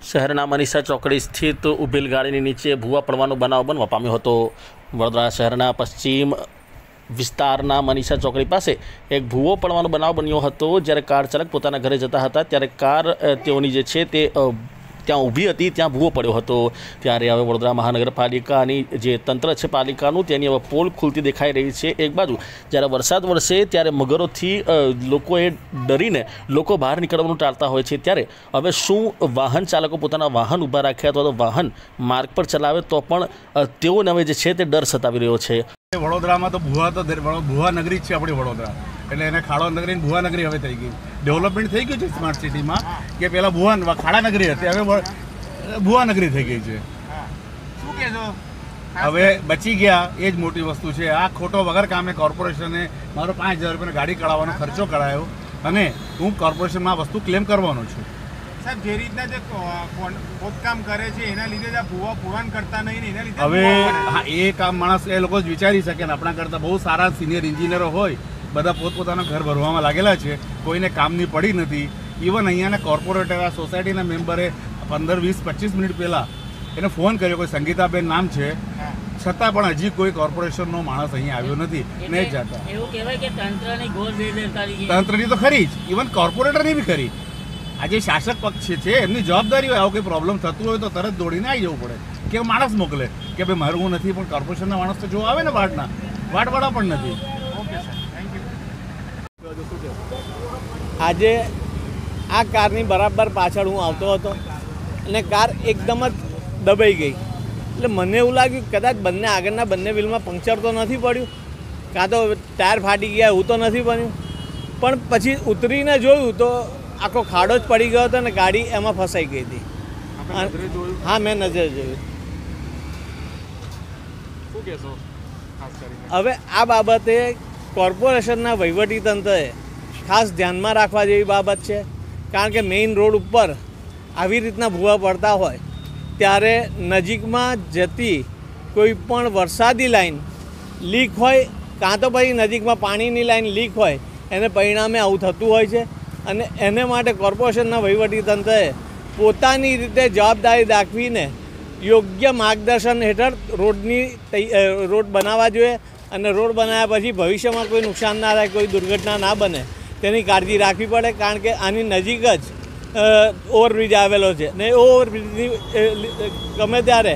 શહેરના મનીષા ચોકડી સ્થિત ઊભેલ ગાડીની નીચે ભૂવા પડવાનો બનાવ બનવા પામ્યો હતો। વડોદરા શહેરના પશ્ચિમ વિસ્તારના મનીષા ચોકડી પાસે એક ભૂવો પડવાનો બનાવ બન્યો હતો। જ્યારે કાર ચાલક પોતાના ઘરે જતા હતા ત્યારે કાર તેઓની જે છે તે ત્યાં ઊભી હતી, ત્યાં ભૂવો પડ્યો હતો। ત્યારે હવે વડોદરા મહાનગરપાલિકાની જે તંત્ર છે પાલિકાનું, તેની હવે પોલ ખુલતી દેખાઈ રહી છે। એક બાજુ જ્યારે વરસાદ વરસે ત્યારે મગરોથી લોકોએ ડરીને લોકો બહાર નીકળવાનું ટાળતા હોય છે। ત્યારે હવે શું વાહન ચાલકો પોતાના વાહન ઊભા રાખ્યા અથવા તો વાહન માર્ગ પર ચલાવે તો પણ તેઓને હવે જે છે તે ડર સતાવી રહ્યો છે। વડોદરામાં તો ભૂવા નગરી છે આપણી વડોદરા, એટલે એને ખાડો નગરી ભૂવા નગરી હવે થઈ ગઈ। ડેવલપમેન્ટ થઈ ગયું છે સ્માર્ટ સિટીમાં, કે પહેલાં ખાડા નગરી હતી, હવે ભૂવા નગરી થઈ ગઈ છે। શું કહેશો? હવે બચી ગયા એ જ મોટી વસ્તુ છે। આ ખોટો વગર કામે કોર્પોરેશને મારો 5000 રૂપિયાનો ગાડી કઢાવવાનો ખર્ચો કરાયો અને હું કોર્પોરેશનમાં આ વસ્તુ ક્લેમ કરવાનો છું। સાહેબ, જે રીતના જે ખોદકામ કરે છે એના લીધે જ આ ભૂવા પુરાણ કરતા નહીં ને એના લીધે હવે હા, એ કામ માણસ એ લોકો જ વિચારી શકે ને આપણા કરતાં બહુ સારા સિનિયર એન્જિનિયરો હોય, બધા પોતપોતાના ઘર ભરવામાં લાગેલા છે, કોઈને કામની પડી નથી। ઇવન અહીંયાના કોર્પોરેટર આ સોસાયટીના મેમ્બરે 15-20-25 મિનિટ પહેલાં એને ફોન કર્યો, કોઈ સંગીતાબેન નામ છે, છતાં પણ હજી કોઈ કોર્પોરેશનનો માણસ અહીંયા આવ્યો નથી, નહીં જતા। એવું કહેવાય કે તંત્રની તો ખરી જ, ઇવન કોર્પોરેટરની બી ખરી। આજે શાસક પક્ષ છે, એમની જવાબદારી હોય, આવો કોઈ પ્રોબ્લેમ થતું હોય તો તરત દોડીને આવી જવું પડે, કે માણસ મોકલે કે ભાઈ મારું હું નથી, પણ કોર્પોરેશનના માણસ તો જોવા આવે ને વાટવાળા પણ નથી। Okay sir, thank you. આજે આ કારની બરાબર પાછળ હું આવતો હતો અને કાર એકદમ જ દબાઈ ગઈ, એટલે મને એવું લાગ્યું કદાચ આગળના બંને વ્હીલમાં પંક્ચર તો નથી પડ્યું, કાં તો ટાયર ફાટી ગયા એવું તો નથી બન્યું। પણ પછી ઉતરીને જોયું તો આખો ખાડો જ પડી ગયો હતો અને ગાડી એમાં ફસાઈ ગઈ હતી। હા, મેં નજરે જોયું। શું કહેશો ખાસ કરીને? હવે આ બાબતે કોર્પોરેશનના વહીવટીતંત્રએ ખાસ ધ્યાનમાં રાખવા જેવી બાબત છે, કારણ કે મેઇન રોડ ઉપર આવી રીતના ભૂવા પડતા હોય ત્યારે નજીકમાં જતી કોઈ પણ વરસાદી લાઈન લીક હોય, કાં તો પછી નજીકમાં પાણીની લાઈન લીક હોય, એને પરિણામે આવું થતું હોય છે। અને એને માટે કોર્પોરેશનના વહીવટીતંત્રએ પોતાની રીતે જવાબદારી દાખવીને યોગ્ય માર્ગદર્શન હેઠળ રોડ બનાવવા જોઈએ અને રોડ બનાવ્યા પછી ભવિષ્યમાં કોઈ નુકસાન ના થાય, કોઈ દુર્ઘટના ના બને તેની કાળજી રાખવી પડે। કારણ કે આની નજીક જ ઓવરબ્રિજ આવેલો છે ને ઓવરબ્રિજની ગમે ત્યારે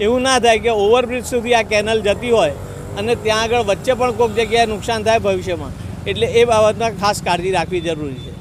એવું ના થાય કે ઓવરબ્રિજ સુધી આ કેનલ જતી હોય અને ત્યાં આગળ વચ્ચે પણ કોઈક જગ્યાએ નુકસાન થાય ભવિષ્યમાં, એટલે એ બાબતમાં ખાસ કાળજી રાખવી જરૂરી છે।